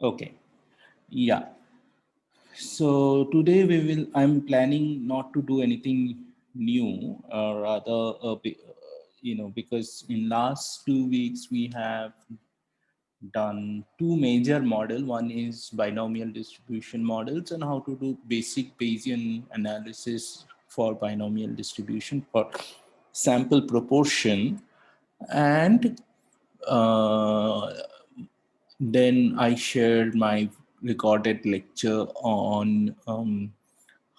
Okay. Yeah. So today I'm planning not to do anything new, rather, because in last 2 weeks we have done two major model. One is binomial distribution models and how to do basic Bayesian analysis for binomial distribution for sample proportion. And uh, then I shared my recorded lecture on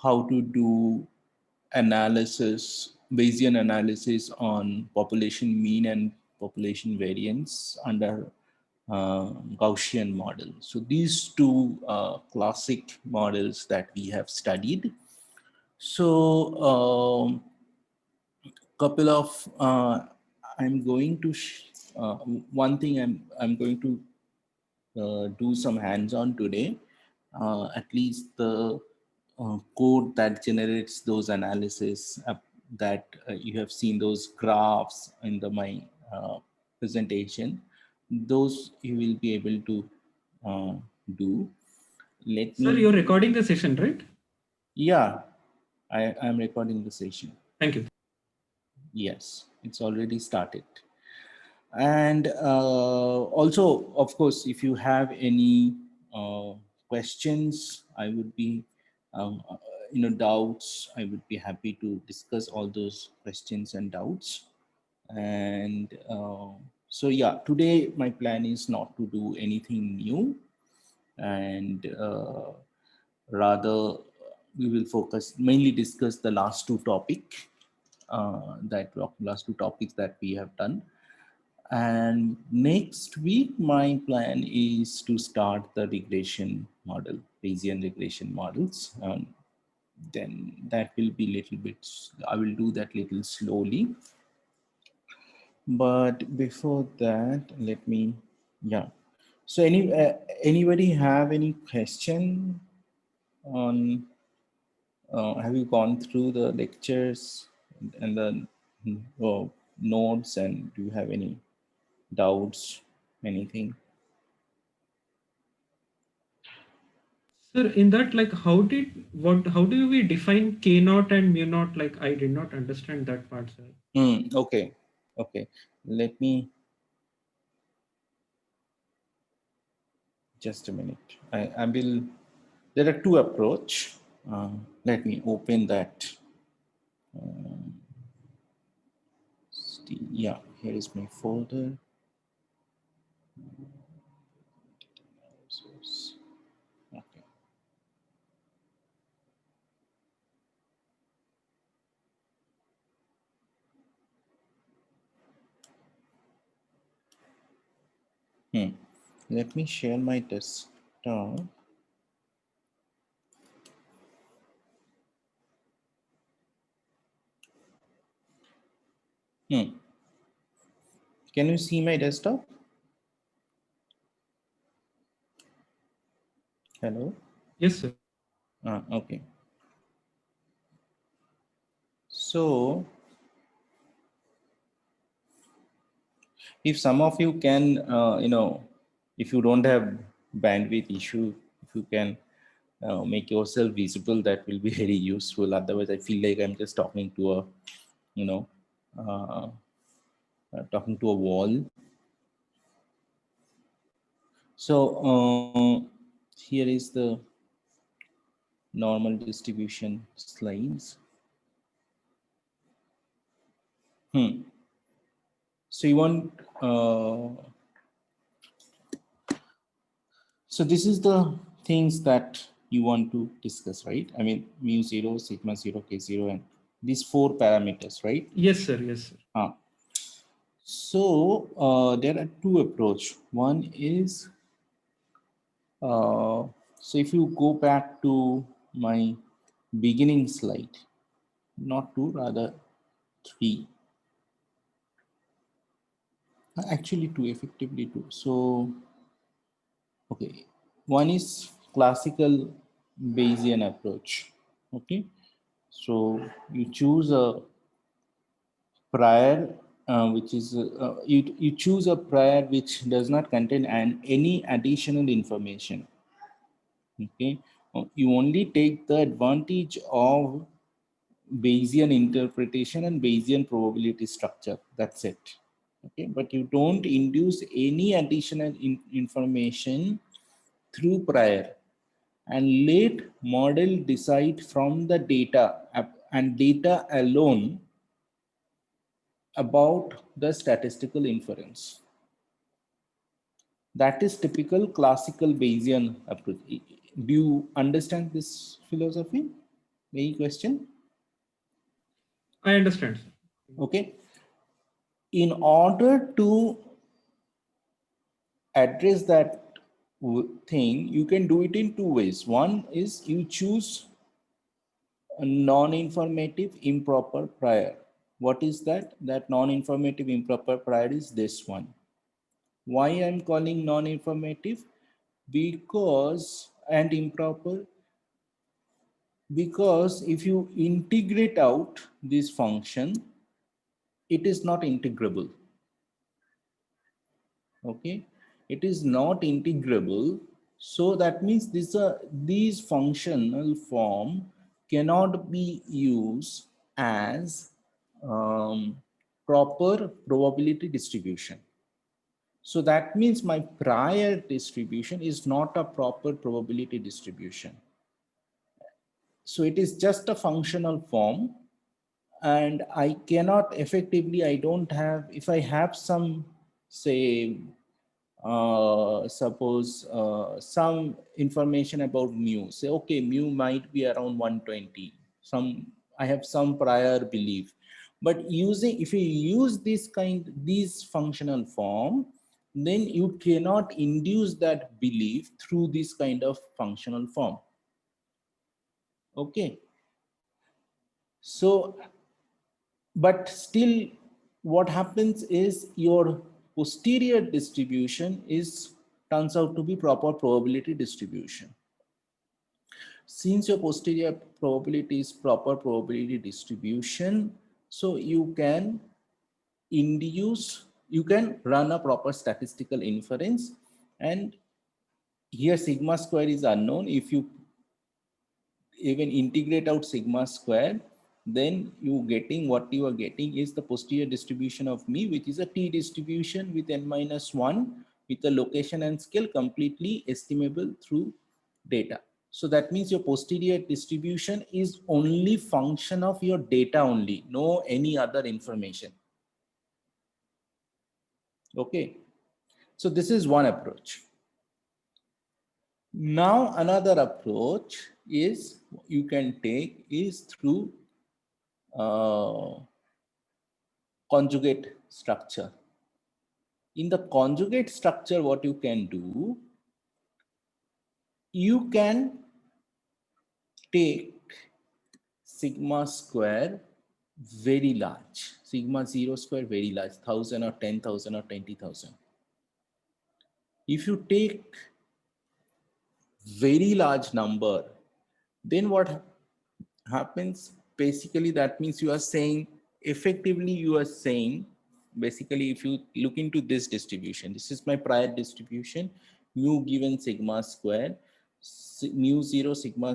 how to do Bayesian analysis on population mean and population variance under Gaussian model. So these two classic models that we have studied. So couple of I'm going to one thing I'm going to do some hands-on today. At least the code that generates those analysis that you have seen those graphs in my presentation, those you will be able to uh, do. Let Sir, me, you're recording the session, right? yeah, I'm recording the session. Thank you. Yes, it's already started. And also, of course, if you have any questions, I would be, doubts, I would be happy to discuss all those questions and doubts. And so, yeah, today my plan is not to do anything new, and rather we will focus mainly discuss the last two topics that we have done. And next week, my plan is to start the regression model, Bayesian regression models. Then that will be little bit, I will do that little slowly. But before that, let me, yeah. So anybody have any question on, have you gone through the lectures and the notes, and do you have any doubts, anything? Sir, in that, like, how do we define K naught and mu naught? Like, I did not understand that part, sir. Okay, okay. Let me just a minute. I will. There are two approach. Let me open that. Yeah, here is my folder. Okay. Let me share my desktop. Hmm. Can you see my desktop? Hello. Yes, sir. Okay. So if some of you can, if you don't have bandwidth issue, if you can make yourself visible, that will be very useful. Otherwise, I feel like I'm just talking to a, you know, uh, talking to a wall. So here is the normal distribution slides. So you want, so this is the things that you want to discuss, right? I mean, mu zero, sigma zero, k zero, and these four parameters, right? Yes, sir. Yes, sir. So there are two approach. One is, so if you go back to my beginning slide, not two, rather three, actually two, effectively two. So, okay, one is classical Bayesian approach. Okay, so you choose a prior. which is you choose a prior which does not contain any additional information. Okay, you only take the advantage of Bayesian interpretation and Bayesian probability structure. That's it. Okay, but you don't induce any additional information through prior, and let model decide from the data and data alone about the statistical inference. That is typical classical Bayesian approach. Do you understand this philosophy? Any question? I understand, sir. Okay. In order to address that thing, you can do it in two ways. One is you choose a non-informative improper prior. What is that? That non-informative improper prior is this one. Why I'm calling non-informative? Because, and improper, because if you integrate out this function, it is not integrable. Okay, it is not integrable. So that means these functional form cannot be used as proper probability distribution. So that means my prior distribution is not a proper probability distribution. So it is just a functional form, and I cannot effectively, I don't have, if I have some, say, suppose some information about mu, say, okay, mu might be around 120. I have some prior belief, but if you use these functional form, then you cannot induce that belief through this kind of functional form. Okay. So, but still what happens is your posterior distribution turns out to be proper probability distribution. Since your posterior probability is proper probability distribution, so you can run a proper statistical inference, and here sigma square is unknown. If you even integrate out sigma square, then what you are getting is the posterior distribution of me, which is a t distribution with n-1 with a location and scale completely estimable through data. So that means your posterior distribution is only function of your data only, no any other information. Okay, so this is one approach. Now another approach is you can take is through conjugate structure. In the conjugate structure, what you can do, you can take sigma square very large, sigma 0 square very large, 1,000 or 10,000 or 20,000. If you take very large number, then what happens? Basically, that means you are saying, effectively, you are saying, basically, if you look into this distribution, this is my prior distribution, mu given sigma square, mu 0, sigma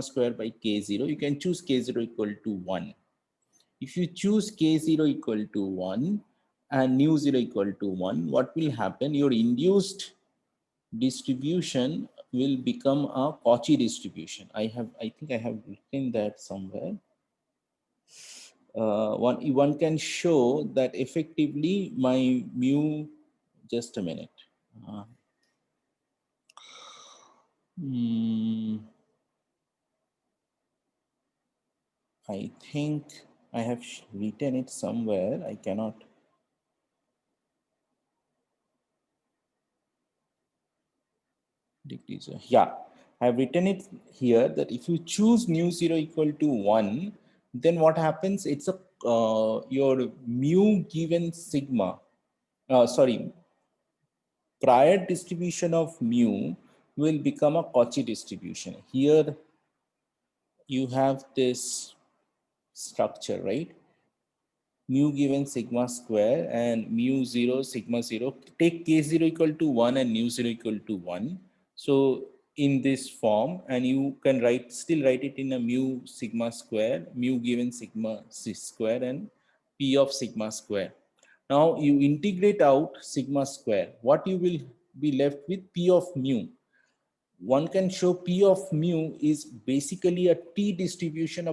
square by k0. You can choose k0 equal to 1. If you choose k0 equal to 1 and mu 0 equal to 1, what will happen? Your induced distribution will become a Cauchy distribution. I think I have written that somewhere. One can show that effectively my mu, just a minute. I think I have written it somewhere. I cannot. Yeah, I have written it here that if you choose mu 0 equal to 1, then what happens? It's a your mu given sigma, sorry, prior distribution of mu will become a Cauchy distribution. Here you have this structure, right? mu given sigma square and mu 0 sigma 0. Take k0 equal to 1 and mu 0 equal to 1. So in this form, and you can still write it in a mu sigma square, mu given sigma square and p of sigma square. Now you integrate out sigma square. What you will be left with p of mu. One can show P of mu is basically a T distribution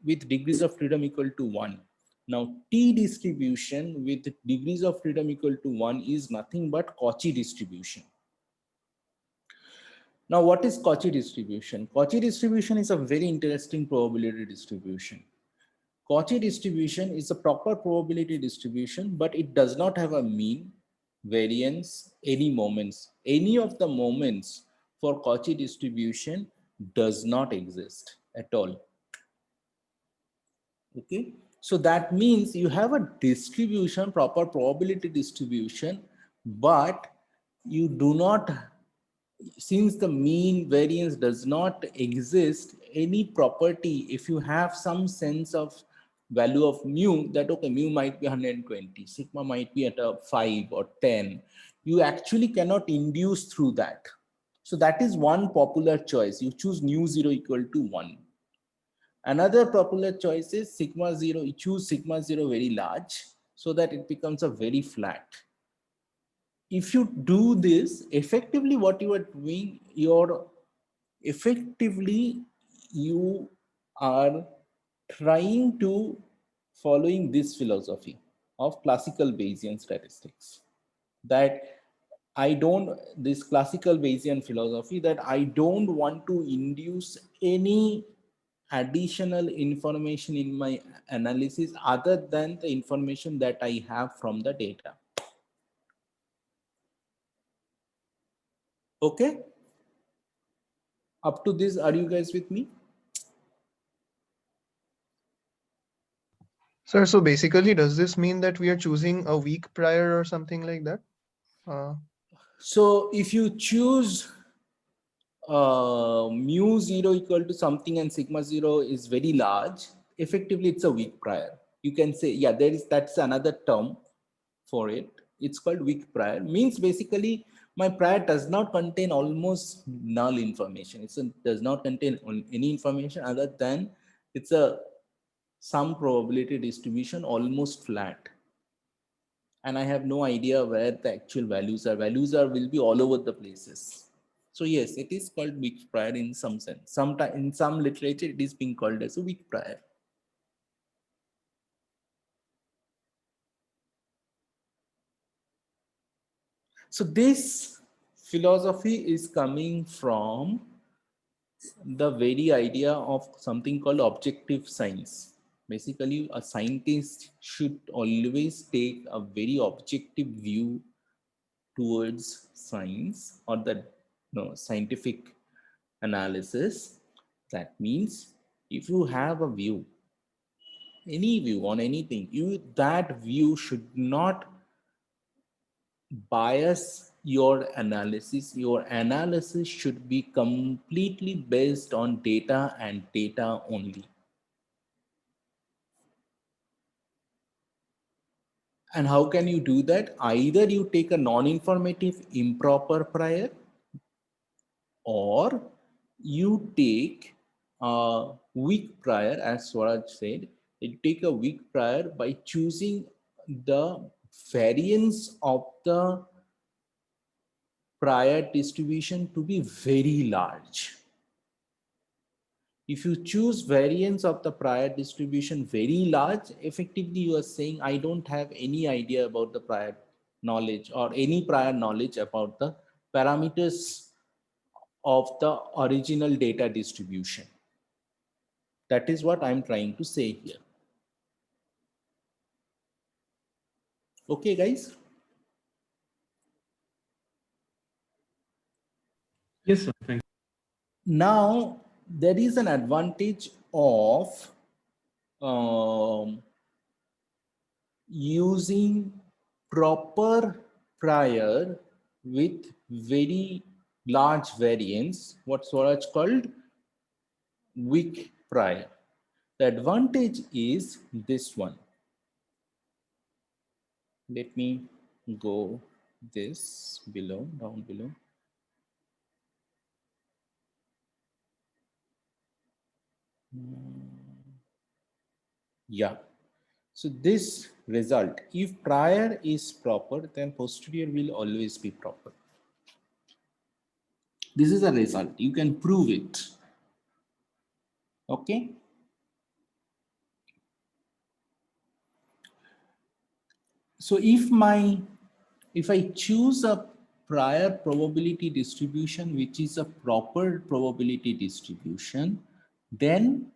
with degrees of freedom equal to 1. Now, T distribution with degrees of freedom equal to 1 is nothing but Cauchy distribution. Now, what is Cauchy distribution? Cauchy distribution is a very interesting probability distribution. Cauchy distribution is a proper probability distribution, but it does not have a mean, variance, any moments. Any of the moments for Cauchy distribution does not exist at all. Okay, so that means you have a distribution, proper probability distribution, but you do not, since the mean variance does not exist, any property, if you have some sense of value of mu, that okay, mu might be 120, sigma might be at a 5 or 10, you actually cannot induce through that. So that is one popular choice. You choose mu 0 equal to 1. Another popular choice is sigma 0. You choose sigma 0 very large so that it becomes a very flat. If you do this, effectively what you are doing, effectively you are trying to following this philosophy of classical Bayesian statistics, that this classical Bayesian philosophy, that I don't want to induce any additional information in my analysis other than the information that I have from the data. Okay, up to this, are you guys with me? Sir, so basically, does this mean that we are choosing a week prior or something like that? So if you choose mu 0 equal to something and sigma 0 is very large, effectively it's a week prior. You can say, yeah, that's another term for it. It's called weak prior. Means basically my prior does not contain almost null information. Does not contain any information other than it's a some probability distribution almost flat. And I have no idea where the actual values are. Will be all over the places. So yes, it is called weak prior in some sense. Sometimes in some literature, it is being called as a weak prior. So this philosophy is coming from the very idea of something called objective science. Basically, a scientist should always take a very objective view towards science or the scientific analysis. That means if you have a view, any view on anything, that view should not bias your analysis. Your analysis should be completely based on data and data only. And how can you do that? Either you take a non-informative improper prior, or you take a weak prior, as Swaraj said. You take a weak prior by choosing the variance of the prior distribution to be very large. If you choose variance of the prior distribution very large, effectively you are saying, I don't have any idea about the prior knowledge or any prior knowledge about the parameters of the original data distribution. That is what I'm trying to say here. Okay, guys? Yes, sir. Thank you. Now, there is an advantage of using proper prior with very large variance, what Swaraj called weak prior. The advantage is this one. Let me go this below, down below. Yeah. So this result, if prior is proper, then posterior will always be proper. This is a result. You can prove it. Okay. So if I choose a prior probability distribution, which is a proper probability distribution, then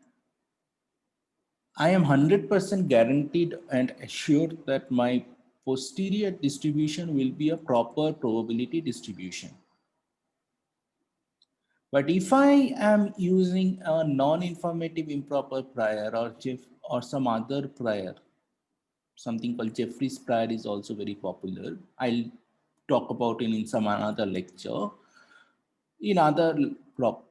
I am 100% guaranteed and assured that my posterior distribution will be a proper probability distribution. But if I am using a non-informative improper prior or some other prior, something called Jeffrey's prior is also very popular. I'll talk about it in some another lecture. In other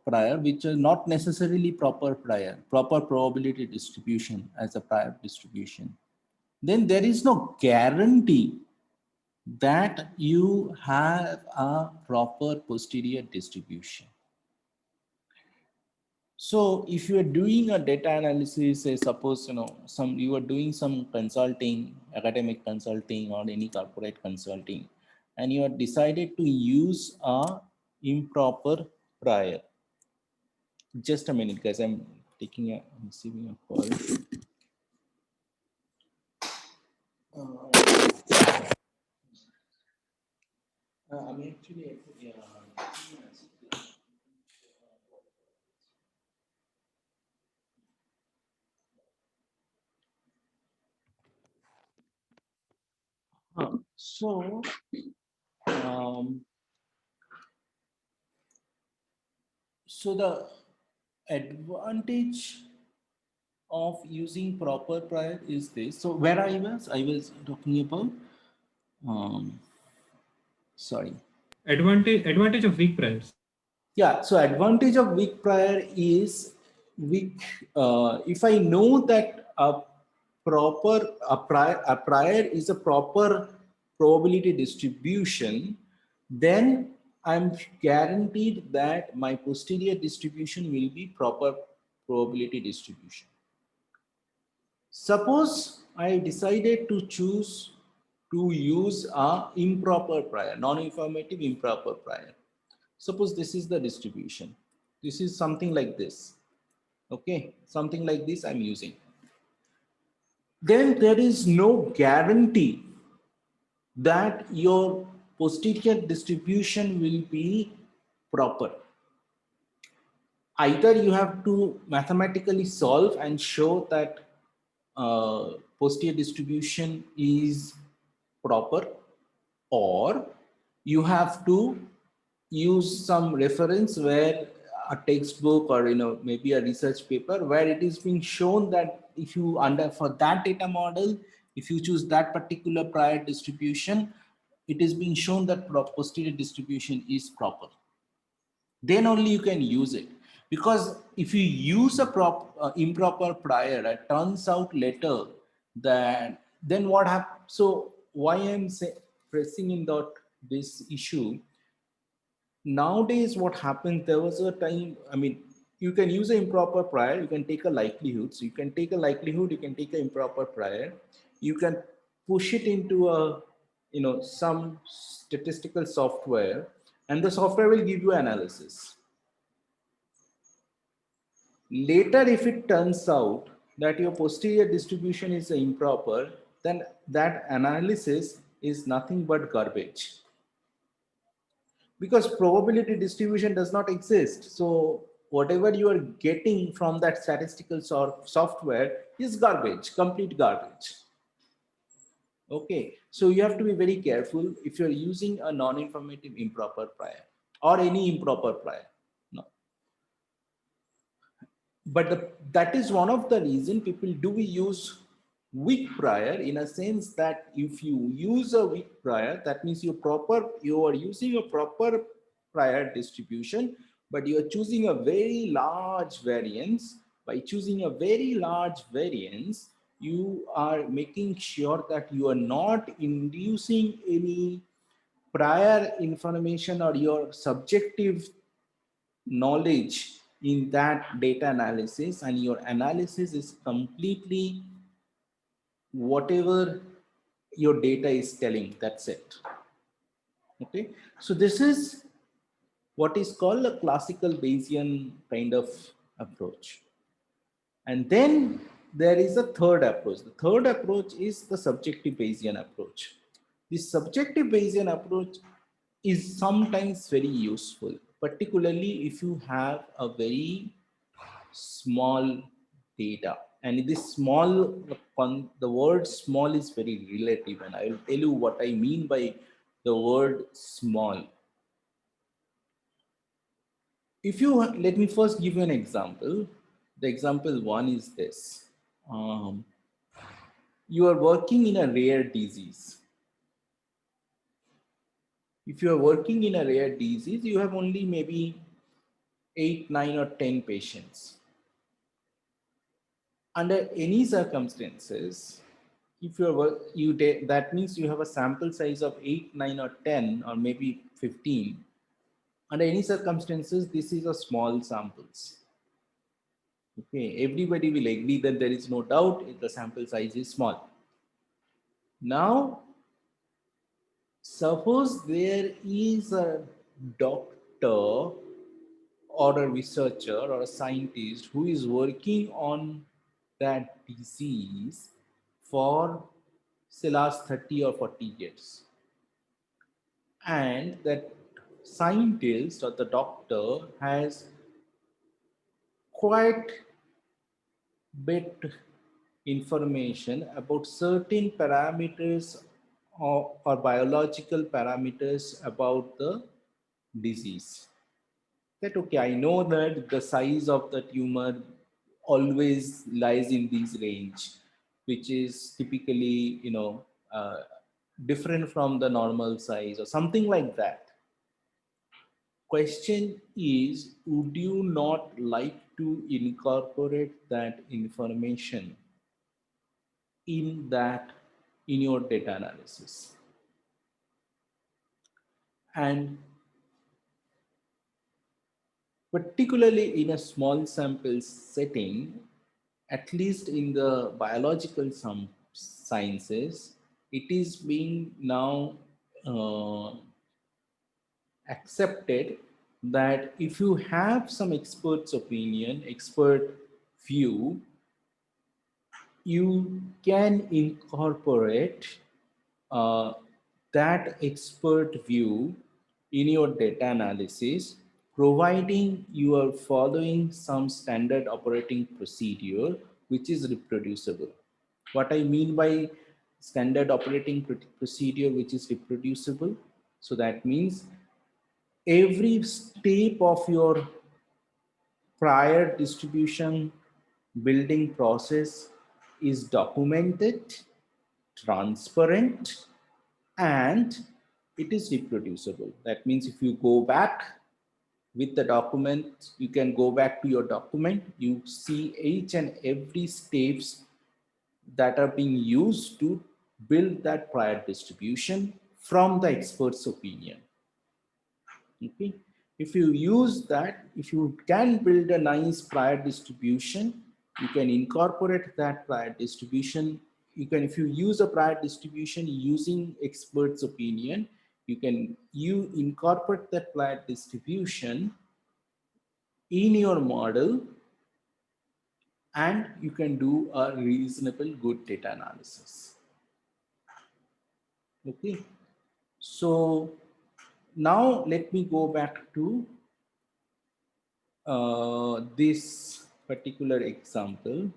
prior, which are not necessarily proper prior, proper probability distribution as a prior distribution, then there is no guarantee that you have a proper posterior distribution. So if you are doing a data analysis, say suppose you are doing some consulting, academic consulting or any corporate consulting, and you have decided to use a improper prior. Just a minute, guys. I'm receiving a call. I'm actually so um, so the advantage of using proper prior is this. So where I was talking about sorry. Advantage of weak priors. Yeah, so advantage of weak prior is weak. If I know that a prior is a proper probability distribution, then I'm guaranteed that my posterior distribution will be proper probability distribution. Suppose I decided to choose to use a improper prior, non-informative improper prior. Suppose this is the distribution. This is something like this. Okay, something like this I'm using. Then there is no guarantee that your posterior distribution will be proper. Either you have to mathematically solve and show that posterior distribution is proper, or you have to use some reference where a textbook or maybe a research paper where it is being shown that if you for that data model, if you choose that particular prior distribution, it is being shown that posterior distribution is proper. Then only you can use it. Because if you use a improper prior, it turns out later that then what happens. So why I'm pressing in this issue nowadays, what happens, there was a time, I mean, you can use an improper prior, you can take a likelihood. So you can take a likelihood, you can take an improper prior, you can push it into some statistical software, and the software will give you analysis. Later, if it turns out that your posterior distribution is improper, then that analysis is nothing but garbage, because probability distribution does not exist. So whatever you are getting from that statistical software is garbage, complete garbage. Okay, so you have to be very careful if you're using a non-informative improper prior or any improper prior. No. But that is one of the reason people do use weak prior, in a sense that if you use a weak prior, that means you are using a proper prior distribution, but you are choosing a very large variance. By choosing a very large variance, you are making sure that you are not inducing any prior information or your subjective knowledge in that data analysis, and your analysis is completely whatever your data is telling, that's it. Okay, so this is what is called a classical Bayesian kind of approach. And then there is a third approach. The third approach is the subjective Bayesian approach. This subjective Bayesian approach is sometimes very useful, particularly if you have a very small data. And this small, the word small is very relative, and I will tell you what I mean by the word small. If you let me first give you an example. The example one is this. Um, you are working in a rare disease. If you are working in a rare disease, you have only maybe 8, 9, or 10 patients. Under any circumstances, if that means you have a sample size of 8, 9, or 10, or maybe 15. Under any circumstances, this is a small samples. Okay, everybody will agree that there is no doubt if the sample size is small. Now, suppose there is a doctor or a researcher or a scientist who is working on that disease for say last 30 or 40 years. And that scientist or the doctor has quite bit information about certain parameters or biological parameters about the disease. That okay, I know that the size of the tumor always lies in this range, which is typically, different from the normal size or something like that. Question is, would you not like to incorporate that information in that in your data analysis? And particularly in a small sample setting, at least in the biological sciences, it is being now uh, accepted that if you have some expert's opinion, expert view, you can incorporate uh, that expert view in your data analysis, providing you are following some standard operating procedure which is reproducible. What I mean by standard operating procedure which is reproducible, so that means every step of your prior distribution building process is documented, transparent, and it is reproducible. That means if you go back with the document, you can go back to your document, you see each and every steps that are being used to build that prior distribution from the expert's opinion. Okay, if you use that, if you can build a nice prior distribution, you can incorporate that prior distribution. You can, if you use a prior distribution using experts opinion, you incorporate that prior distribution in your model, and you can do a reasonable good data analysis. Okay, so now let me go back to this particular example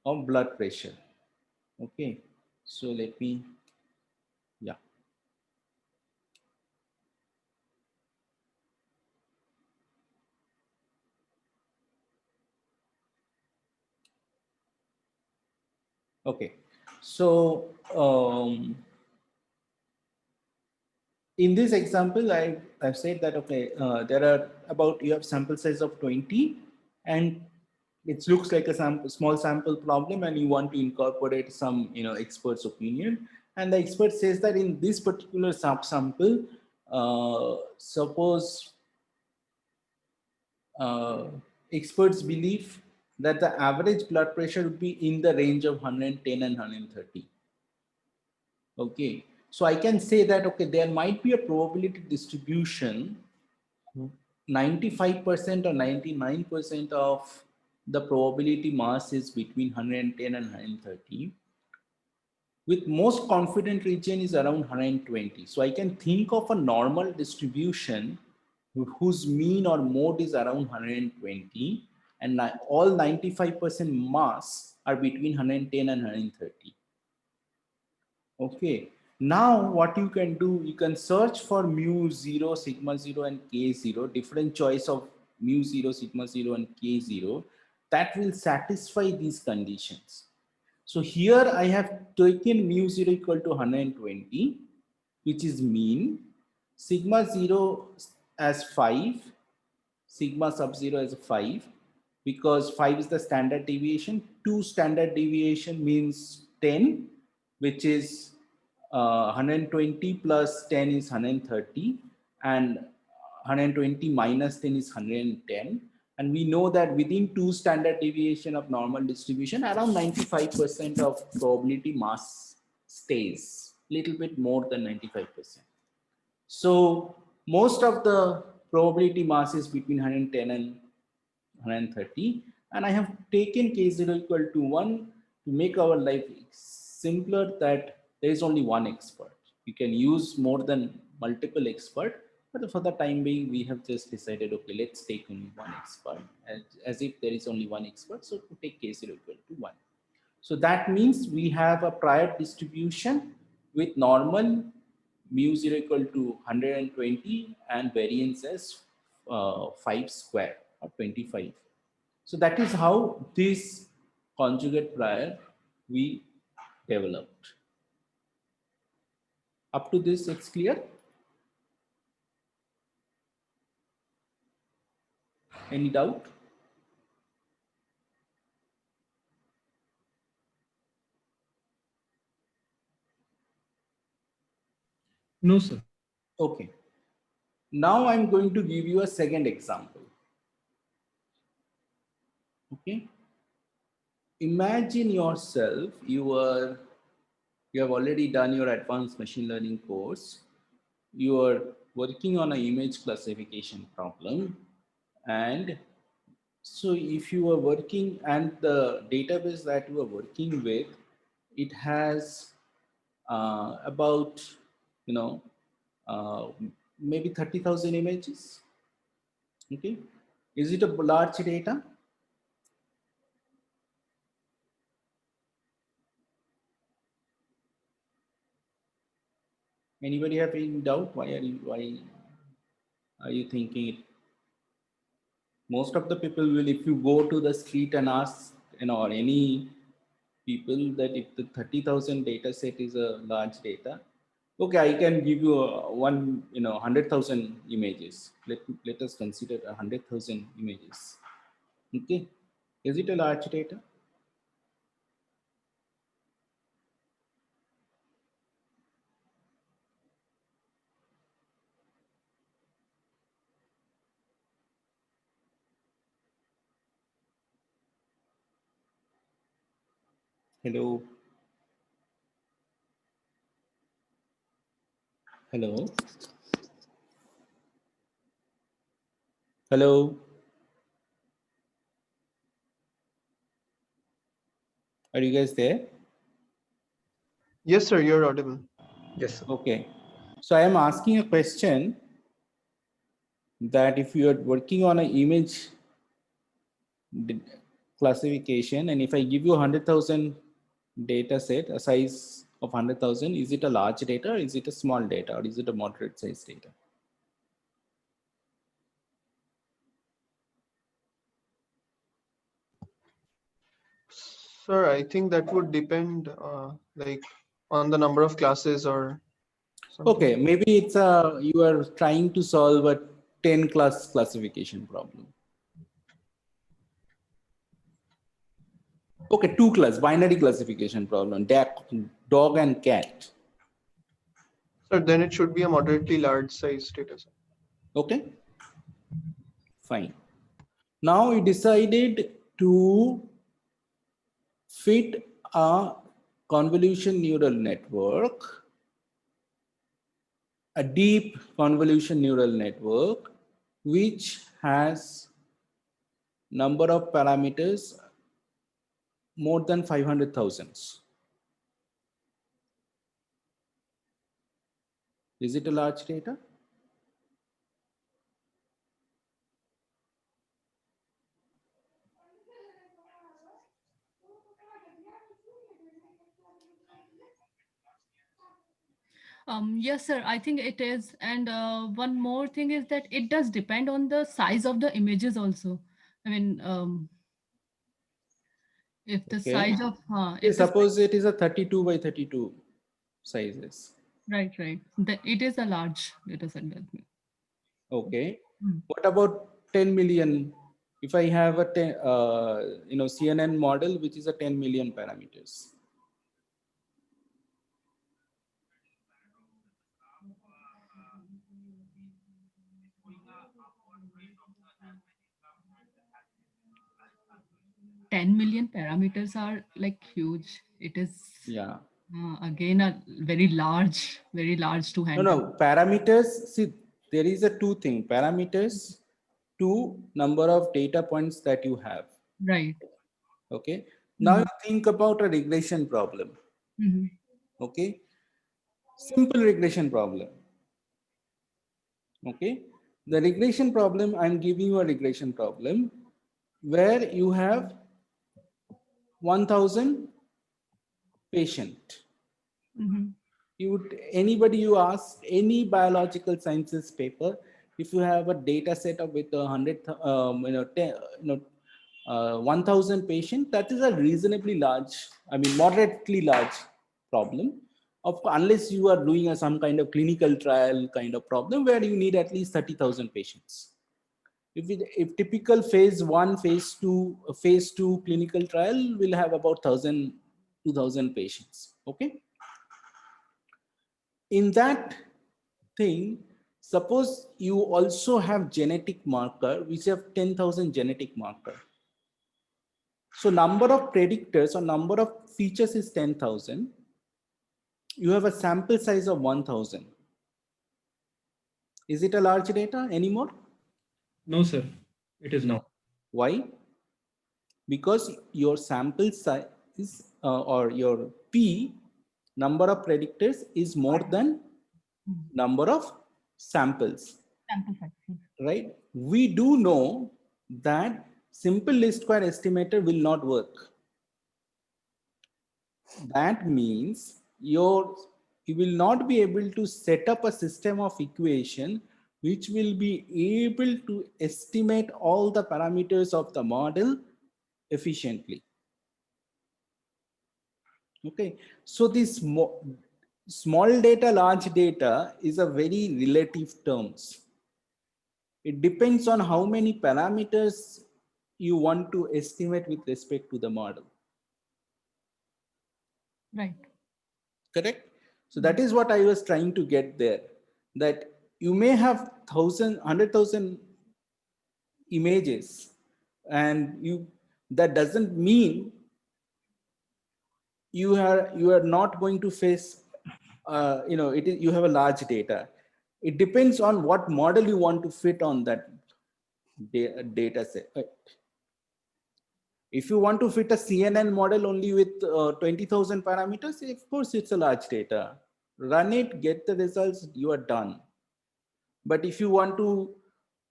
of blood pressure. Okay, so let me, yeah. Okay, so in this example, I've said that, okay, there are about, you have sample size of 20, and it looks like a small sample problem, and you want to incorporate some, expert's opinion. And the expert says that in this particular subsample, suppose uh, experts believe that the average blood pressure would be in the range of 110 and 130. Okay, so I can say that, okay, there might be a probability distribution, 95% or 99% of the probability mass is between 110 and 130, with most confident region is around 120. So I can think of a normal distribution whose mean or mode is around 120, and all 95% mass are between 110 and 130. Okay. Now what you can do, you can search for mu 0, sigma 0 and k 0, different choice of mu 0, sigma 0 and k 0 that will satisfy these conditions. So here I have taken mu 0 equal to 120, which is mean, sigma 0 as 5, sigma sub 0 as 5, because 5 is the standard deviation. 2 standard deviation means 10, which is 120 plus 10 is 130, and 120 minus 10 is 110. And we know that within 2 standard deviation of normal distribution, around 95% of probability mass stays, little bit more than 95%. So most of the probability mass is between 110 and 130, and I have taken k0 equal to 1 to make our life simpler, that there is only one expert. You can use more than multiple expert, but for the time being we have just decided, okay, let's take only one expert, as if there is only one expert, so to take k0 equal to 1. So that means we have a prior distribution with normal mu 0 equal to 120 and variance as 5 square or 25. So that is how this conjugate prior we developed. Up to this, it's clear? Any doubt? No, sir. Okay. Now I'm going to give you a second example. Okay. Imagine yourself, you have already done your advanced machine learning course. You are working on an image classification problem, and so if you are working, and the database that you are working with, it has about, uh, maybe 30,000 images. Okay, is it a large data? Anybody have any doubt? Why are you thinking it? Most of the people will, if you go to the street and ask, or any people, that if the 30,000 data set is a large data, okay, I can give you one, 100,000 images. Let us consider 100,000 images. Okay, is it a large data? Hello. Hello. Hello. Are you guys there? Yes, sir, you're audible. Yes, sir. Okay. So I am asking a question, that if you are working on an image classification, and if I give you 100,000 data set, a size of 100,000, is it a large data, or is it a small data, or is it a moderate size data? Sir, I think that would depend like on the number of classes or something. Okay, maybe it's you are trying to solve a 10 class classification problem. Okay, two class, binary classification problem, dog and cat. So then it should be a moderately large size data set. Okay, fine. Now we decided to fit a convolution neural network, a deep convolution neural network, which has number of parameters more than 500,000. Is it a large data? Yes, sir, I think it is. And one more thing is that it does depend on the size of the images also. I mean, if the Okay. size of, Okay, if the, suppose it is a 32 by 32 sizes. right, it is a large data set. That means. Okay. Hmm. What about 10 million? If I have a CNN model, which is a 10 million parameters. Ten million parameters are like huge. It is Yeah. again a very large to No, handle. no, parameters. See, there is a two thing, parameters, two number of data points that you have. Right. Okay. Now you think about a regression problem. Mm-hmm. Okay. Simple regression problem. Okay. The regression problem, I'm giving you a regression problem where you have 1000 patient. Mm-hmm. Anybody you ask any biological sciences paper, if you have a data set of with 1000 patient, that is a reasonably large, I mean moderately large problem. Unless you are doing some kind of clinical trial kind of problem where you need at least 30,000 patients. If typical phase 1, phase 2 clinical trial will have about 1000-2000 patients. Okay. In that thing, suppose you also have genetic marker, which have 10,000 genetic marker. So number of predictors or number of features is 10,000. You have a sample size of 1,000. Is it a large data anymore? No, sir, it is not. Why? Because your sample size or your P, number of predictors, is more than number of samples. Sample size. Right? We do know that simple least square estimator will not work. That means you will not be able to set up a system of equation which will be able to estimate all the parameters of the model efficiently. Okay, so this small data, large data is a very relative terms. It depends on how many parameters you want to estimate with respect to the model. Right. Correct? So that is what I was trying to get there, that you may have 100,000 images, and that doesn't mean you are not going to face you have a large data. It depends on what model you want to fit on that data set. If you want to fit a CNN model only with 20,000 parameters, of course it's a large data. Run it, get the results, you are done. But if you want to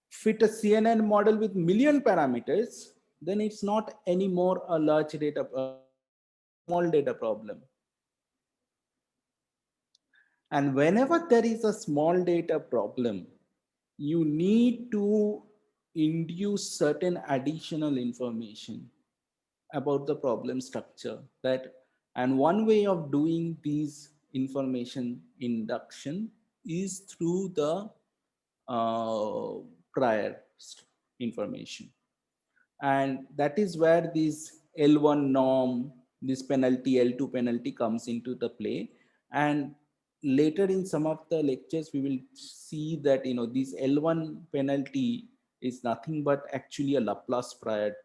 fit a CNN model with million parameters, then it's not anymore a large data, small data problem. And whenever there is a small data problem, you need to induce certain additional information about the problem structure. And one way of doing these information induction is through the prior information. And that is where these L1 norm, this penalty, L2 penalty comes into the play. And later in some of the lectures, we will see that, this L1 penalty is nothing but actually a Laplace prior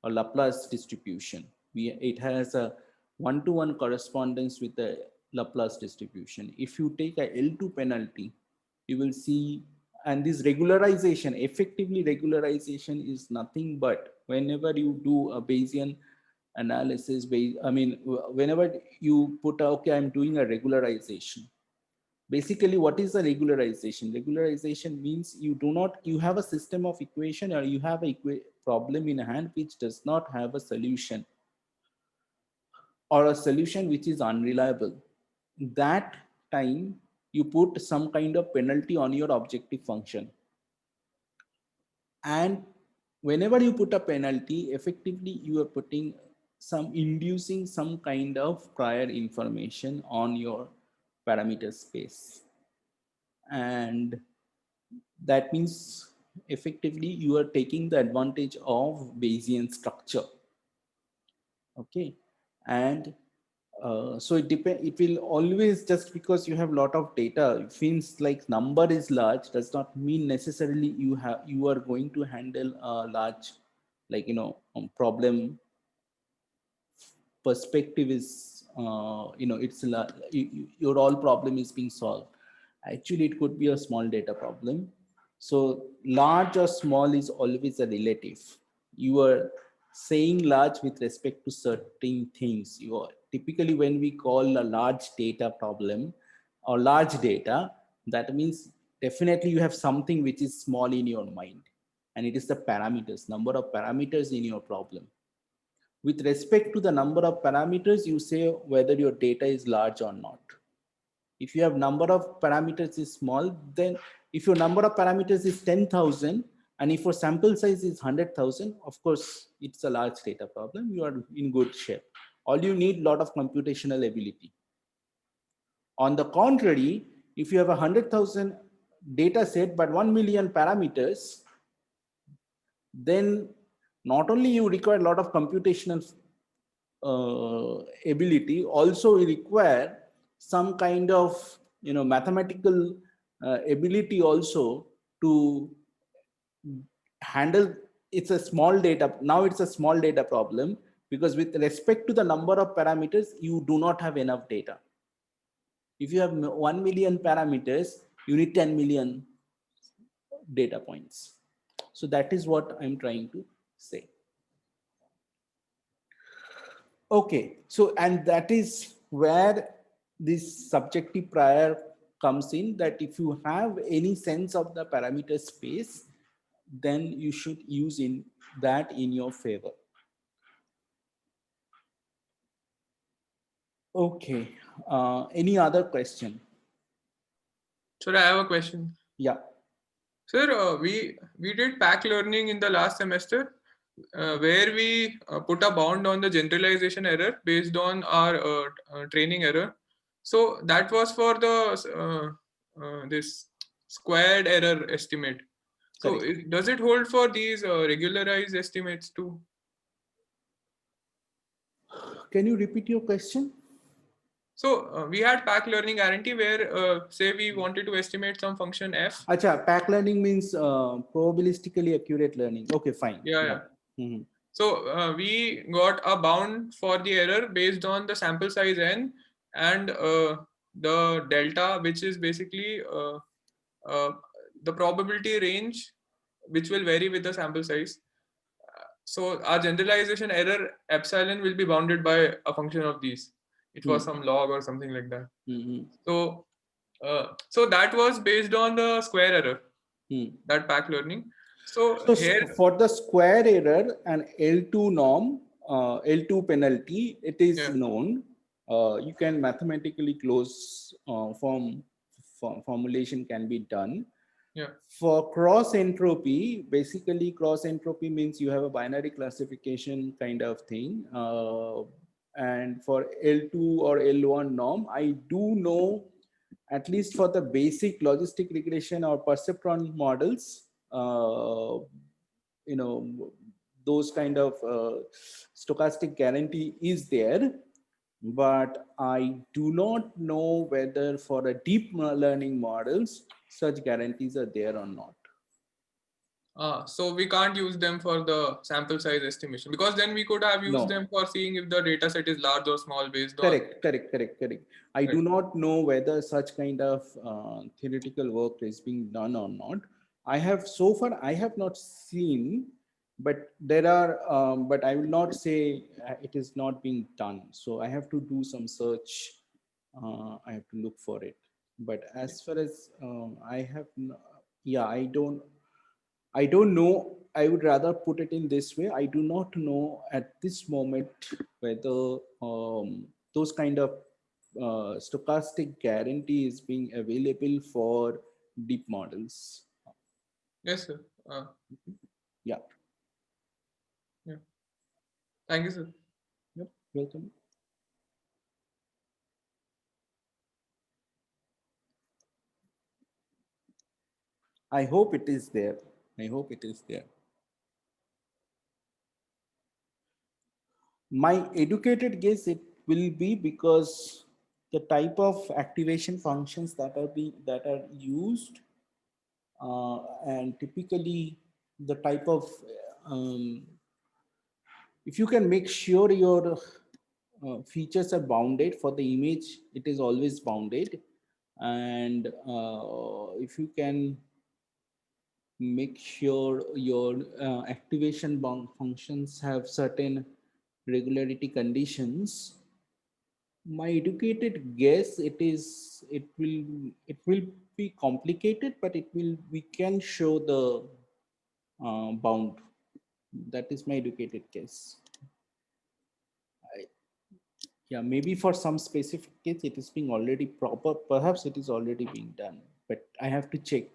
or Laplace distribution. It has a one-to-one correspondence with the Laplace distribution. If you take a L2 penalty, you will see, and this regularization, effectively regularization is nothing but whenever you do a Bayesian analysis, whenever you put, okay, I'm doing a regularization. Basically, what is the regularization? Regularization means you have a system of equation, or you have a problem in hand which does not have a solution, or a solution which is unreliable. That time you put some kind of penalty on your objective function. And whenever you put a penalty, effectively you are inducing some kind of prior information on your parameter space. And that means effectively you are taking the advantage of Bayesian structure. Okay. And so it will always, just because you have a lot of data, it feels like number is large, does not mean necessarily you are going to handle a large, problem. Perspective is, your all problem is being solved. Actually, it could be a small data problem. So large or small is always a relative. You are saying large with respect to certain things. Typically, when we call a large data problem or large data, that means definitely you have something which is small in your mind, and it is the parameters, number of parameters in your problem. With respect to the number of parameters, you say whether your data is large or not. If you have number of parameters is small, then if your number of parameters is 10,000, and if your sample size is 100,000, of course, it's a large data problem. You are in good shape. All you need lot of computational ability. On the contrary, if you have 100,000 data set, but 1 million parameters, then not only you require a lot of computational ability, also you require some kind of mathematical ability also to handle. It's a small data, now it's a small data problem, because with respect to the number of parameters, you do not have enough data. If you have 1 million parameters, you need 10 million data points. So that is what I'm trying to say. Okay, so, and that is where this subjective prior comes in, that if you have any sense of the parameter space, then you should use that in your favor. Okay, any other question? Sir, I have a question. Yeah. Sir, we did pack learning in the last semester, where we put a bound on the generalization error based on our training error. So that was for the this squared error estimate. So does it hold for these regularized estimates too? Can you repeat your question? So we had pack learning guarantee where say we wanted to estimate some function f. Acha, pack learning means probabilistically accurate learning. Okay, fine. Yeah. Mm-hmm. So we got a bound for the error based on the sample size n and the delta, which is basically the probability range, which will vary with the sample size. So our generalization error epsilon will be bounded by a function of these. It was some log or something like that. Mm-hmm. So that was based on the square error, that pack learning. So here, for the square error and L2 norm, L2 penalty, it is known. You can mathematically close formulation can be done. Yeah. For cross entropy, basically cross entropy means you have a binary classification kind of thing. And for L2 or L1 norm, I do know, at least for the basic logistic regression or perceptron models, those kind of stochastic guarantee is there, but I do not know whether for a deep learning models such guarantees are there or not. So we can't use them for the sample size estimation, because then we could have used No. them for seeing if the data set is large or small based on. Correct. I do not know whether such kind of theoretical work is being done or not. I have not seen, but there are, but I will not say it is not being done. So I have to do some search. I have to look for it. But as far as yeah, I don't know. I would rather put it in this way. I do not know at this moment whether those kind of stochastic guarantee is being available for deep models. Yes, sir. Yeah. Yeah. Thank you, sir. Yep. Welcome. I hope it is there. I hope it is there. My educated guess it will be because the type of activation functions that are used, and typically the type of if you can make sure your features are bounded for the image, it is always bounded, and if you can make sure your activation functions have certain regularity conditions, my educated guess it will be complicated, but we can show the bound. That is my educated guess. Yeah, maybe for some specific case it is being already proper, perhaps it is already being done, but I have to check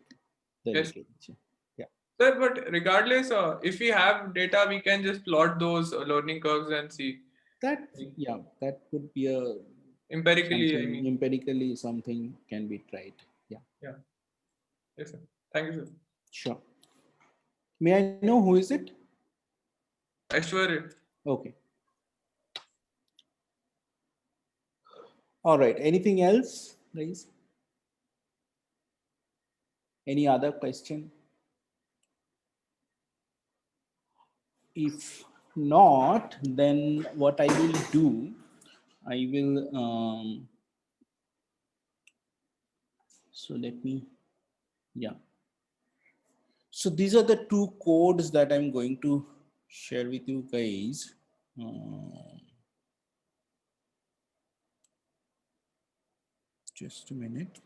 the Yes. linkage. Yeah. Sir, but regardless, if we have data, we can just plot those learning curves and see. That, yeah, that could be a Empirically, I something mean. empirically something can be tried. Yeah. Yeah. Yes, sir. Thank you, sir. Sure. May I know who is it? Aishwarya. Okay. All right. Anything else, guys? Any other question? If not, then what I will do, I will, so let me, yeah. So these are the two codes that I'm going to share with you guys. Just a minute.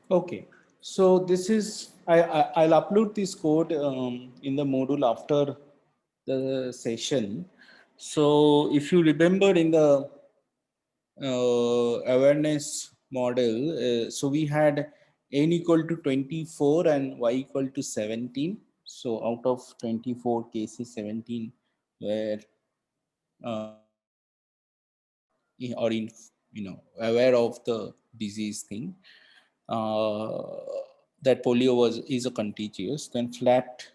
Okay, so this is, I'll upload this code in the module after the session. So if you remember in the awareness model, so we had n equal to 24 and y equal to 17. So out of 24 cases, 17 were or in, aware of the disease thing. That polio is a contagious, then flat,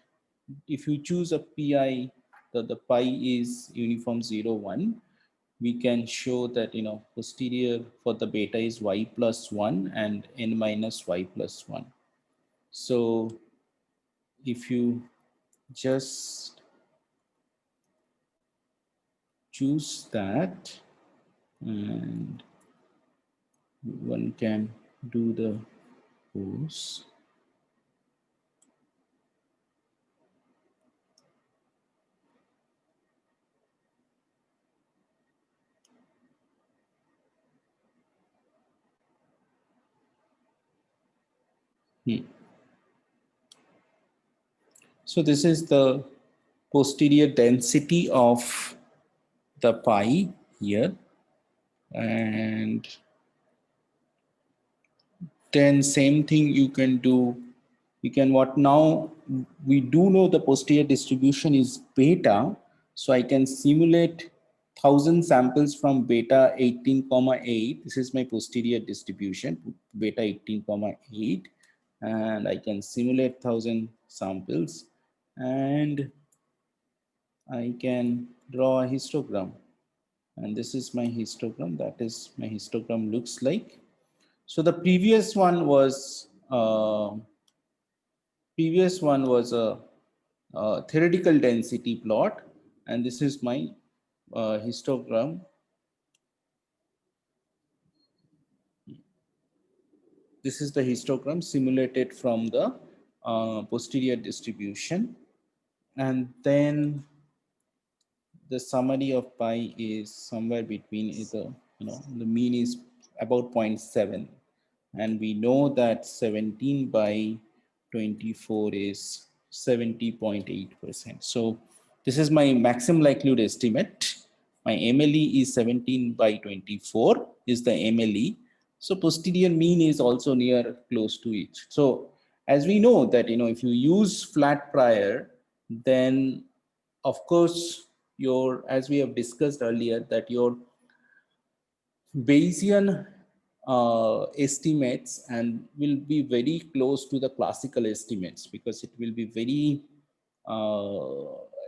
if you choose a pi, the pi is uniform 0 1, we can show that posterior for the beta is y plus 1 and n minus y plus 1. So if you just choose that, and one can do the pose. So this is the posterior density of the pi here, and then same thing you can do. You can what now we do know the posterior distribution is beta, so I can simulate 1000 samples from beta 18,8. This is my posterior distribution, beta 18,8, and I can simulate 1000 samples, and I can draw a histogram, and this is my histogram. That is my histogram looks like. So the previous one was a theoretical density plot, and this is my histogram. This is the histogram simulated from the posterior distribution, and then the summary of pi is somewhere between either, the mean is about 0.7, and we know that 17 by 24 is 70.8%. So this is my maximum likelihood estimate. My MLE is 17 by 24 is the MLE. So posterior mean is also near close to it. So as we know that, if you use flat prior, then of course as we have discussed earlier, that your Bayesian estimates and will be very close to the classical estimates, because it will be very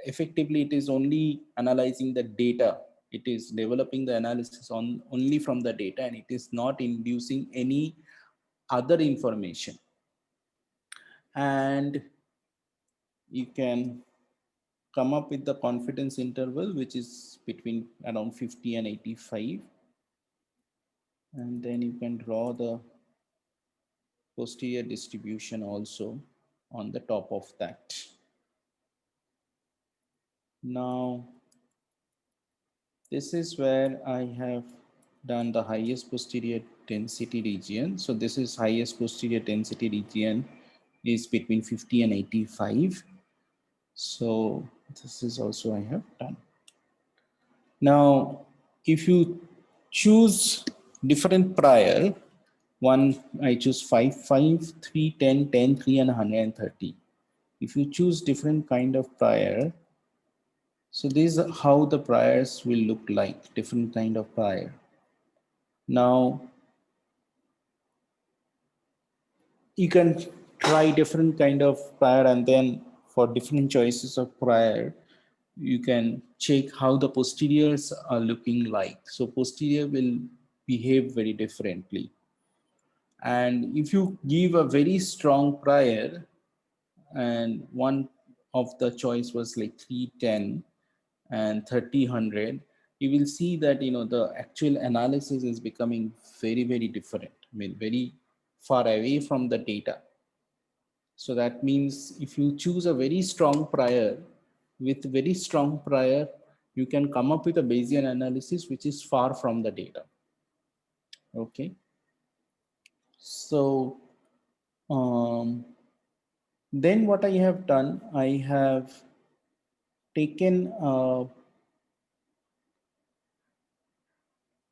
effectively, it is only analyzing the data. It is developing the analysis only from the data, and it is not inducing any other information. And you can come up with the confidence interval, which is between around 50 and 85. And then you can draw the posterior distribution also on the top of that. Now, this is where I have done the highest posterior density region. So this is highest posterior density region is between 50 and 85. So this is also I have done. Now, if you choose different prior, I choose 5, 5, 3, 10, 10, 3, and 130. If you choose different kind of prior, so this is how the priors will look like, different kind of prior. Now, you can try different kind of prior, and then for different choices of prior, you can check how the posteriors are looking like. So posterior will behave very differently. And if you give a very strong prior, and one of the choice was like 310 and 30, you will see that the actual analysis is becoming very, very different. I mean, very far away from the data. So that means if you choose a very strong prior, with very strong prior, you can come up with a Bayesian analysis which is far from the data. Okay. So then what I have done, I have taken,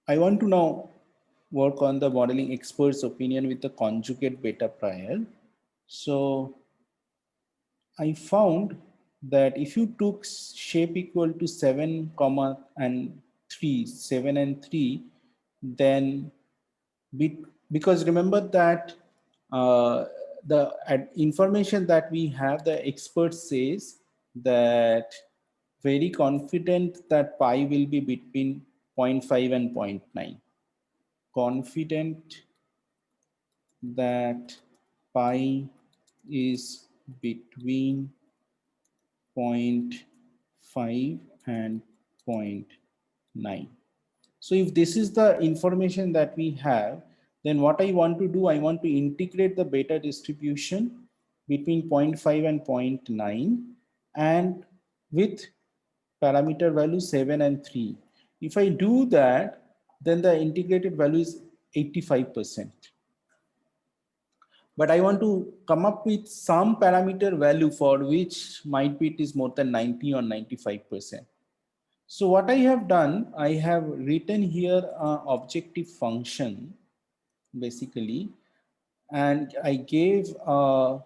I want to now work on the modeling expert's opinion with the conjugate beta prior. So I found that if you took shape equal to 7, and 3, 7 and 3, then because remember that the information that we have, the expert says that very confident that pi will be between 0.5 and 0.9. Confident that pi is between 0.5 and 0.9. 9. So if this is the information that we have, then what I want to do, I want to integrate the beta distribution between 0.5 and 0.9 and with parameter value 7 and 3. If I do that, then the integrated value is 85%. But I want to come up with some parameter value for which might be it is more than 90 or 95%. So what I have done, I have written here an objective function basically, and I gave, I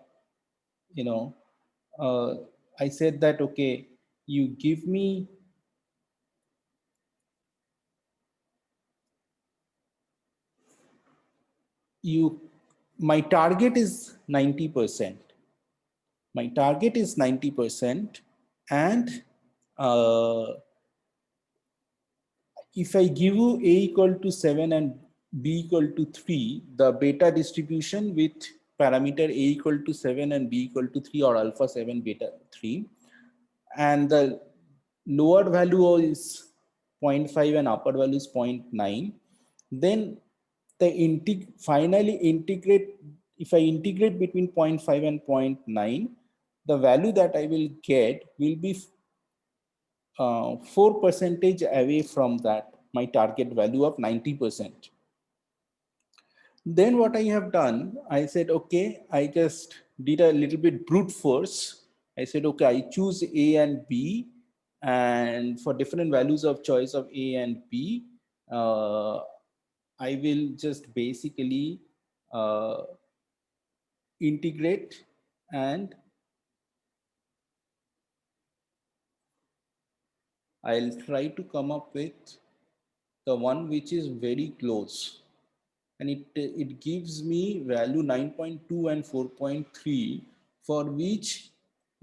said that, okay, you give me my target is 90%. My target is 90%, and if I give you A equal to 7 and B equal to 3, the beta distribution with parameter A equal to 7 and B equal to 3, or alpha 7 beta 3, and the lower value is 0.5 and upper value is 0.9, then the finally integrate, if I integrate between 0.5 and 0.9, the value that I will get will be 4% away from that, my target value of 90%. Then what I have done, I said, okay, I just did a little bit brute force. I said, okay, I choose A and B, and for different values of choice of A and B, I will just basically integrate, and I'll try to come up with the one which is very close, and it gives me value 9.2 and 4.3, for which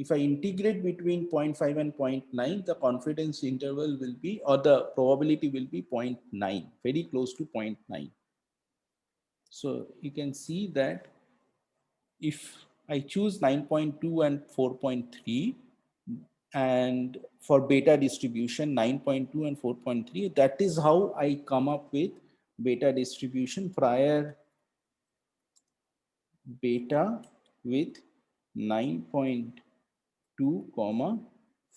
if I integrate between 0.5 and 0.9, the confidence interval will be, or the probability will be 0.9, very close to 0.9. So you can see that if I choose 9.2 and 4.3, and for beta distribution 9.2 and 4.3, that is how I come up with beta distribution prior beta with 9.2 comma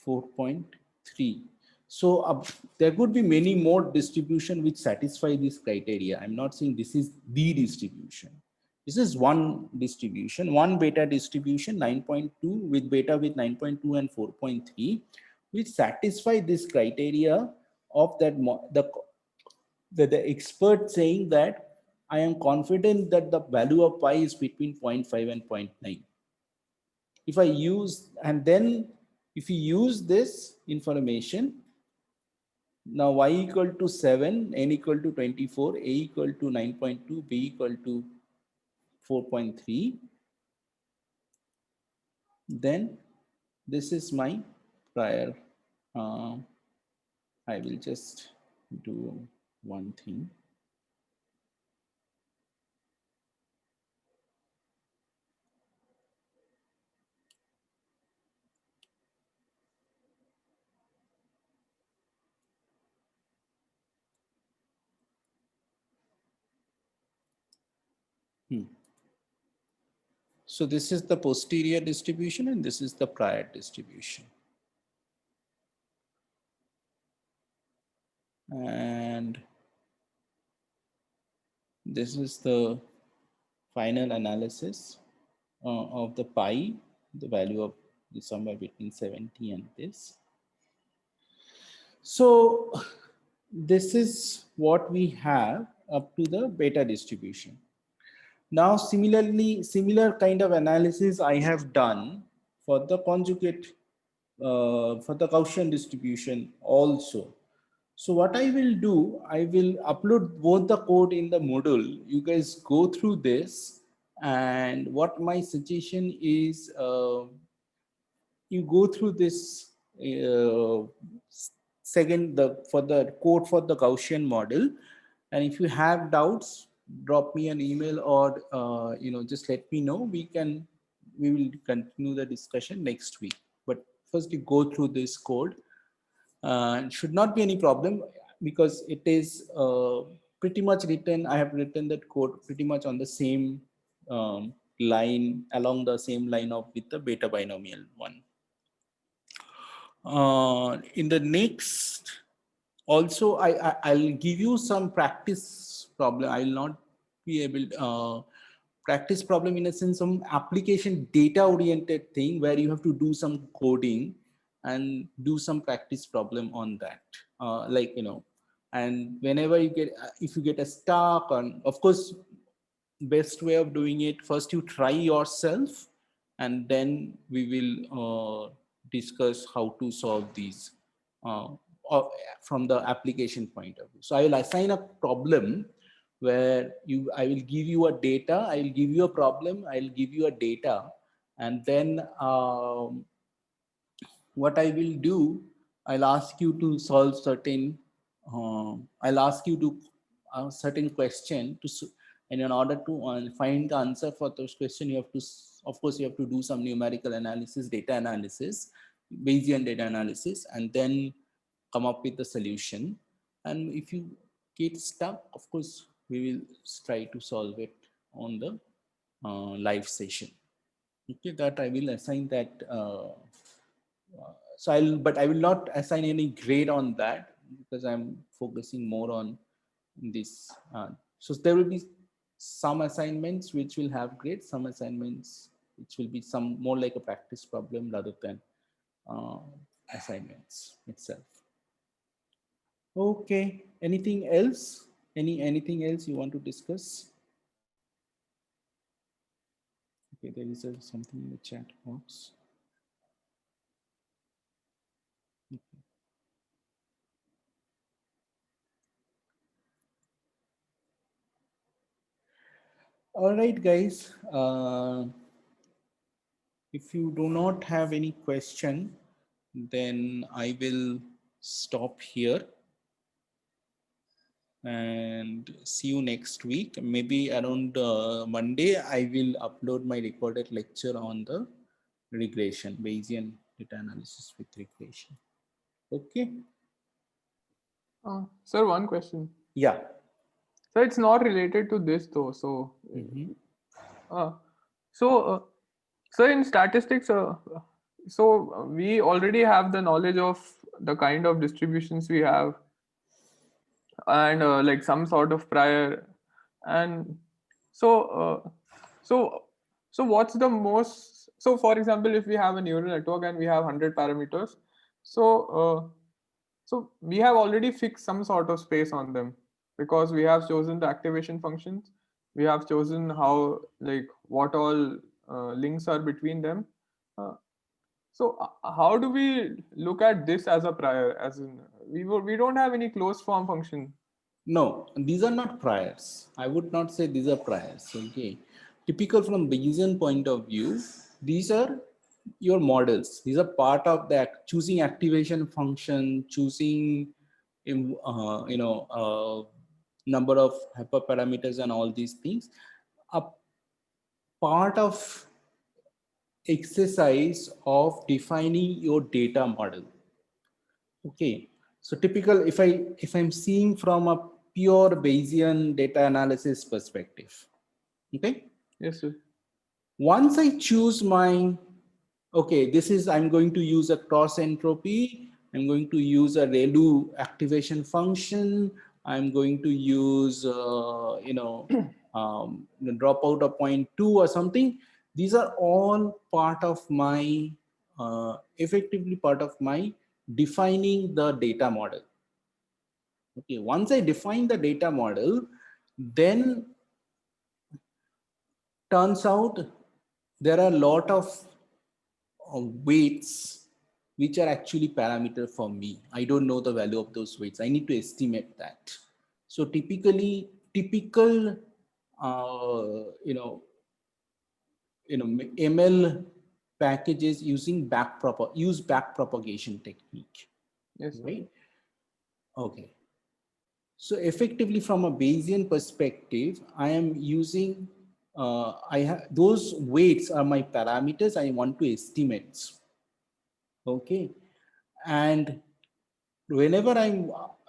4.3. So there could be many more distribution which satisfy this criteria. I'm not saying this is the distribution. This is one distribution, one beta distribution 9.2 with beta with 9.2 and 4.3, which satisfy this criteria of that the expert saying that I am confident that the value of pi is between 0.5 and 0.9. If I use, and then if you use this information, now y equal to 7, n equal to 24, a equal to 9.2, b equal to 4.3, then this is my prior. I will just do one thing. So this is the posterior distribution and this is the prior distribution. And this is the final analysis of the pi, the value of somewhere between 70 and this. So this is what we have up to the beta distribution. Now, similar kind of analysis I have done for the conjugate, for the Gaussian distribution also. So what I will do, I will upload both the code in the Moodle. You guys go through this, and what my suggestion is, you go through this for the code for the Gaussian model, and if you have doubts, drop me an email, or just let me know. We will continue the discussion next week. But first, you go through this code. Should not be any problem. because it is pretty much written, I have written that code pretty much on the same line, along the same line of with the beta binomial one. In the next, also I'll give you some practice problem. I will not be able practice problem in a sense, some application data oriented thing where you have to do some coding and do some practice problem on that. Like, you know, and whenever you get, if you get a stuck on, of course, best way of doing it, first you try yourself and then we will discuss how to solve these uh, from the application point of view. So I will assign a problem where I will give you a data, I will give you a problem, I will give you a data, and then what I will do, I'll ask you to solve certain, I'll ask you to a certain question to, and in order to find the answer for those questions, you have to, of course, you have to do some numerical analysis, data analysis, Bayesian data analysis, and then come up with the solution. And if you get stuck, of course, we will try to solve it on the live session. Okay, that I will assign that. So but I will not assign any grade on that because I'm focusing more on this. So there will be some assignments which will have grades, some assignments which will be some more like a practice problem rather than assignments itself. Okay, anything else? Anything else you want to discuss? Okay, there is something in the chat box. Okay. All right, guys. If you do not have any question, then I will stop here and see you next week. Maybe around Monday, I will upload my recorded lecture on the regression, Bayesian data analysis with regression. Okay. Sir, one question. Yeah. So it's not related to this though. So, so in statistics, so we already have the knowledge of the kind of distributions we have, and like some sort of prior, and so so what's the most? So for example, if we have a neural network and we have 100 parameters, so so we have already fixed some sort of space on them because we have chosen the activation functions, we have chosen how, like, what all links are between them. So how do we look at this as a prior? As in, we don't have any closed form function. No, these are not priors. I would not say these are priors. Okay. Typical from Bayesian point of view, these are your models. These are part of the choosing activation function, choosing number of hyperparameters and all these things. A part of exercise of defining your data model. Okay. So typical, if I'm seeing from a pure Bayesian data analysis perspective, okay? Yes, sir. Once I choose my, okay, this is, I'm going to use a cross entropy, I'm going to use a ReLU activation function, I'm going to use, drop out a 0.2 or something. These are all part of my, effectively part of my defining the data model. Okay, once I define the data model, then turns out there are a lot of weights which are actually parameter for me. I don't know the value of those weights. I need to estimate that. So typical ML packages using back propagation technique. Yes, sir. Right. Okay. So effectively, from a Bayesian perspective, I am using, I have those weights are my parameters I want to estimate. Okay. And whenever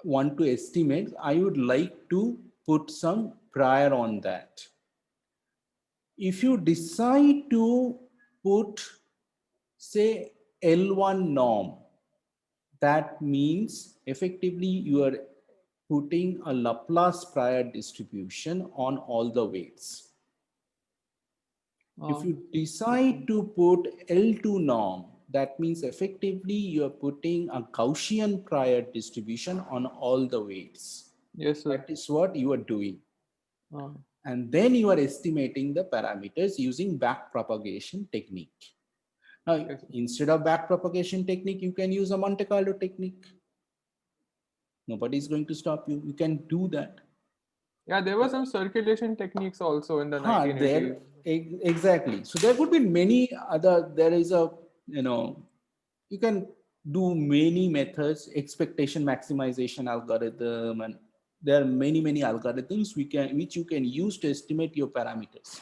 want to estimate, I would like to put some prior on that. If you decide to put, say, L1 norm, that means effectively you are putting a Laplace prior distribution on all the weights. If you decide to put L2 norm, that means effectively you are putting a Gaussian prior distribution on all the weights. Yes, sir. That is what you are doing. Uh, And then you are estimating the parameters using backpropagation technique. Now, Yes, sir. instead of backpropagation technique, you can use a Monte Carlo technique. Nobody is going to stop you. You can do that. Yeah, there were some circulation techniques also in the Huh, 1980s. there, exactly. So there could be many other, there is a, you can do many methods, expectation maximization algorithm, and there are many algorithms which you can use to estimate your parameters.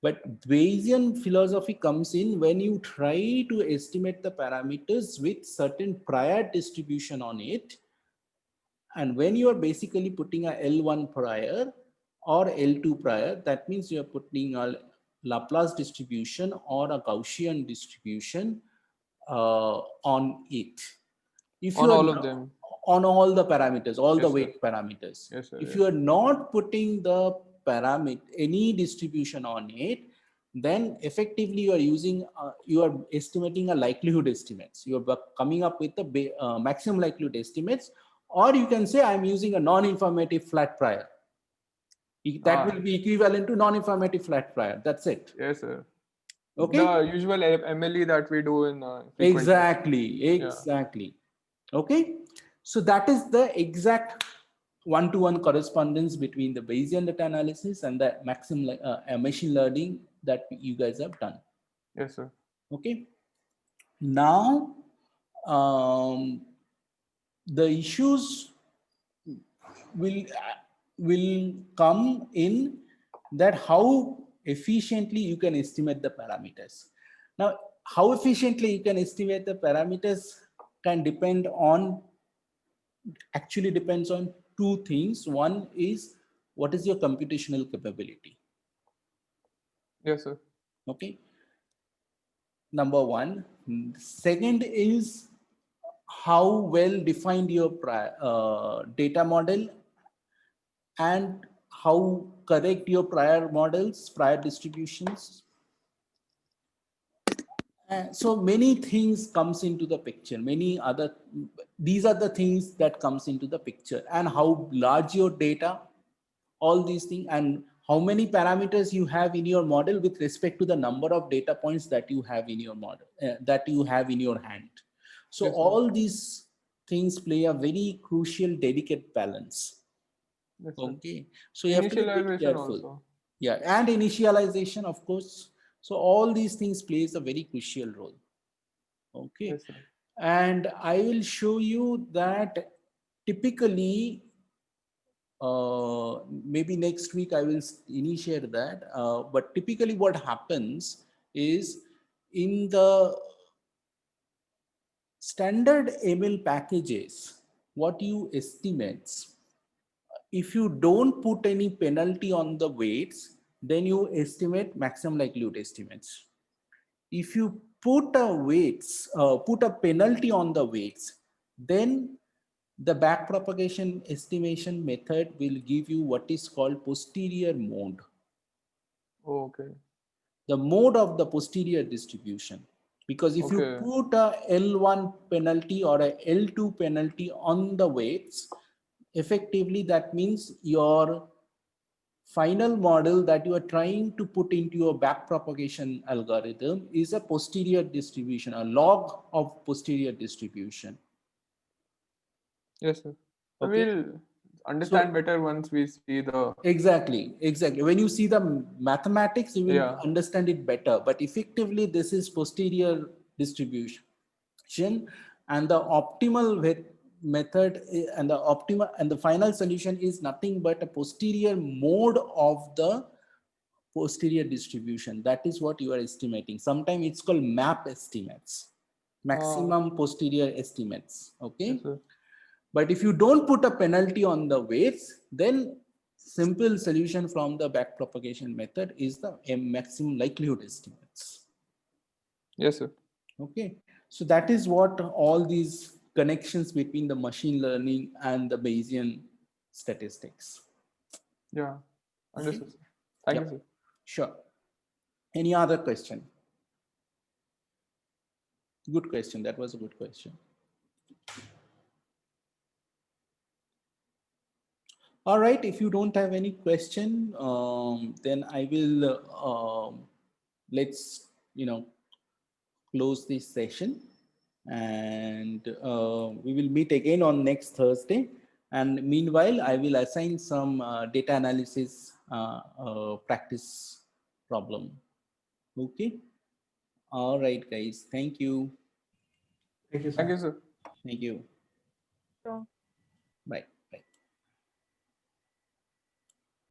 But Bayesian philosophy comes in when you try to estimate the parameters with certain prior distribution on it. And when you are basically putting a L1 prior or L2 prior, that means you are putting a Laplace distribution or a Gaussian distribution on it. If On you are all of them. on all the parameters, all the Yes, sir. weight parameters. Yes, sir, If yes. you are not putting the parameter, any distribution on it, then effectively you are using, you are estimating a likelihood estimates. You are coming up with the maximum likelihood estimates, or you can say I'm using a non-informative flat prior. That will be equivalent to non-informative flat prior. That's it. Yes, sir. Okay. The usual MLE that we do in frequency. Exactly. Okay. So that is the exact one-to-one correspondence between the Bayesian data analysis and the maximum machine learning that you guys have done. Yes, sir. Okay. Now, the issues will come in that how efficiently you can estimate the parameters. Now, how efficiently you can estimate the parameters can depend on, actually depends on two things. One is what is your computational capability? Yes, sir. Okay. Number one. Second is how well defined your data model and how correct your prior models, prior distributions. So many things comes into the picture. These are the things that comes into the picture, and how large your data, all these things, and how many parameters you have in your model with respect to the number of data points that you have in your model, that you have in your hand. So Yes, sir. all these things play a very crucial, delicate balance. Yes, sir. Okay, so you have to be very Initialization careful. also. Yeah, and initialization, of course. So all these things plays a very crucial role. Okay, Yes, sir. and I will show you that typically, maybe next week I will initiate that. But typically what happens is in the standard ML packages, what you estimates, if you don't put any penalty on the weights, then you estimate maximum likelihood estimates. If you put a penalty on the weights, then the backpropagation estimation method will give you what is called posterior mode, Oh, okay. the mode of the posterior distribution. Because if you Okay. put a L1 penalty or a L2 penalty on the weights, effectively that means your final model that you are trying to put into your backpropagation algorithm is a posterior distribution, a log of posterior distribution. Yes, sir. So Okay. we'll understand better once we see the. Exactly. When you see the mathematics, you will Yeah. understand it better. But effectively, this is posterior distribution, and the optimal method and the final solution is nothing but a posterior mode of the posterior distribution. That is what you are estimating. Sometimes it's called MAP estimates, maximum posterior estimates. Okay. Yes, sir. But if you don't put a penalty on the weights, then simple solution from the backpropagation method is the maximum likelihood estimates. Yes, sir. Okay, so that is what all these connections between the machine learning and the Bayesian statistics. Yeah, understood. Sir. Yep. Thank you, sir. Sure. Any other question? Good question. That was a good question. All right. If you don't have any question, then I will let's close this session, and we will meet again on next Thursday. And meanwhile, I will assign some data analysis practice problem. Okay. All right, guys. Thank you. Thank you, sir. Thank you, sir. Thank you. Sure. Bye.